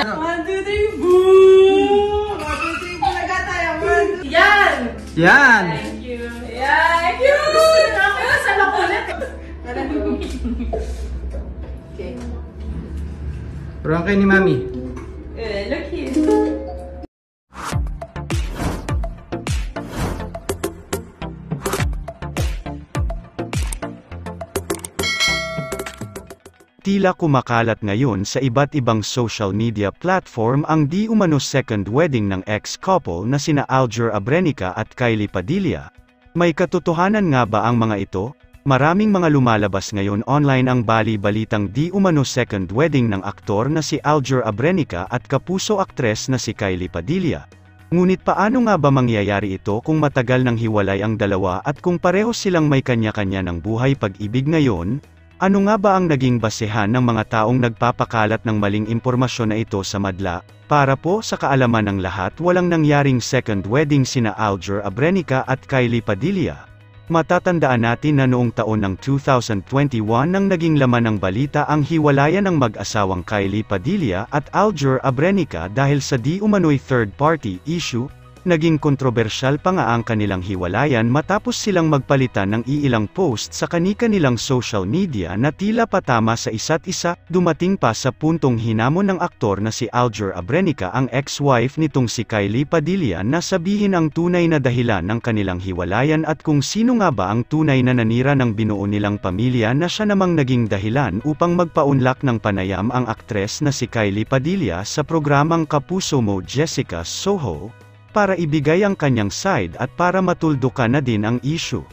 1, 2, 3, boom! 1, 2, 3, talaga tayo. 1, 2, yan! Yan! Thank you. Yan! Cute! Nakakaya sa makulit. Okay. Turuan kayo ni Mami. Look here. Tila kumakalat ngayon sa iba't ibang social media platform ang di umano second wedding ng ex-couple na sina Alger Abrenica at Kylie Padilla. May katotohanan nga ba ang mga ito? Maraming mga lumalabas ngayon online ang bali-balitang di umano second wedding ng aktor na si Alger Abrenica at kapuso aktres na si Kylie Padilla. Ngunit paano nga ba mangyayari ito kung matagal nang hiwalay ang dalawa at kung pareho silang may kanya-kanya ng buhay pag-ibig ngayon? Ano nga ba ang naging basehan ng mga taong nagpapakalat ng maling impormasyon na ito sa madla? Para po sa kaalaman ng lahat, walang nangyaring second wedding sina Alger Abrenica at Kylie Padilla. Matatandaan natin na noong taon ng 2021 nang naging laman ng balita ang hiwalayan ng mag-asawang Kylie Padilla at Alger Abrenica dahil sa di umano'y third-party issue. Naging kontrobersyal pa nga ang kanilang hiwalayan matapos silang magpalitan ng iilang post sa kani-kanilang social media na tila patama sa isa't isa. Dumating pa sa puntong hinamon ng aktor na si Alger Abrenica ang ex-wife nitong si Kylie Padilla na sabihin ang tunay na dahilan ng kanilang hiwalayan at kung sino nga ba ang tunay na nanira ng binuo nilang pamilya na siya namang naging dahilan upang magpaunlak ng panayam ang aktres na si Kylie Padilla sa programang Kapuso Mo Jessica Soho, para ibigay ang kanyang side at para matuldukan na din ang issue.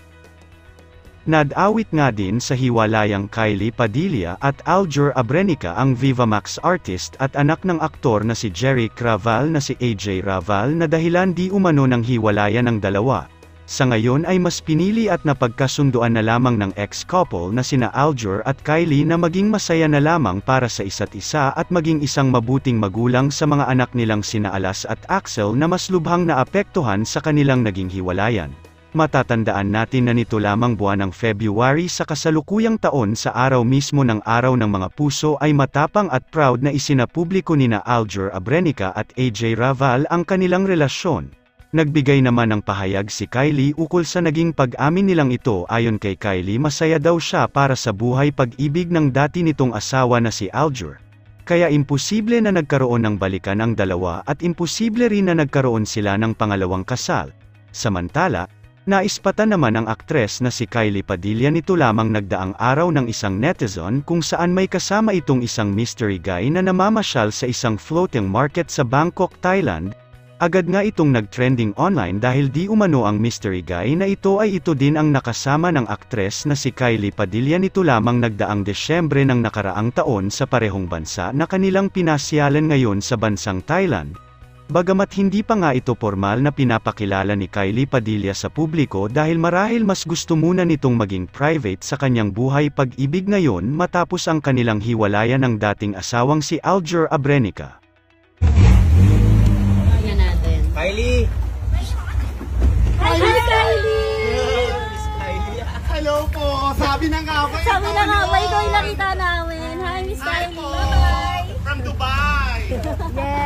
Nadawit nga din sa hiwalayang Kylie Padilla at Alger Abrenica ang Viva Max artist at anak ng aktor na si Jeric Raval na si AJ Raval na dahilan di umano ng hiwalayan ng dalawa. Sa ngayon ay mas pinili at napagkasunduan na lamang ng ex-couple na sina Alger at Kylie na maging masaya na lamang para sa isa't isa at maging isang mabuting magulang sa mga anak nilang sina Alas at Axel na mas lubhang naapektuhan sa kanilang naging hiwalayan. Matatandaan natin na nito lamang buwan ng February sa kasalukuyang taon sa araw mismo ng Araw ng Mga Puso ay matapang at proud na isinapubliko nina Alger Abrenica at AJ Raval ang kanilang relasyon. Nagbigay naman ng pahayag si Kylie ukol sa naging pag-amin nilang ito. Ayon kay Kylie, masaya daw siya para sa buhay pag-ibig ng dati nitong asawa na si Alger. Kaya imposible na nagkaroon ng balikan ang dalawa at imposible rin na nagkaroon sila ng pangalawang kasal. Samantala, naispatan naman ang aktres na si Kylie Padilla nito lamang nagdaang araw ng isang netizen kung saan may kasama itong isang mystery guy na namamasyal sa isang floating market sa Bangkok, Thailand. Agad nga itong nag-trending online dahil di umano ang mystery guy na ito ay ito din ang nakasama ng aktres na si Kylie Padilla nito lamang nagdaang Desyembre ng nakaraang taon sa parehong bansa na kanilang pinasyalan ngayon sa bansang Thailand. Bagamat hindi pa nga ito formal na pinapakilala ni Kylie Padilla sa publiko dahil marahil mas gusto muna nitong maging private sa kanyang buhay pag-ibig ngayon matapos ang kanilang hiwalayan ng dating asawang si Alger Abrenica. Kylie! Hi, Kylie! Miss Kylie! Hello po! Sabi na nga ba? Sabi na nga ba, ikaw yung nakita namin. Hi, Miss Kylie! Hi po! From Dubai! Yes!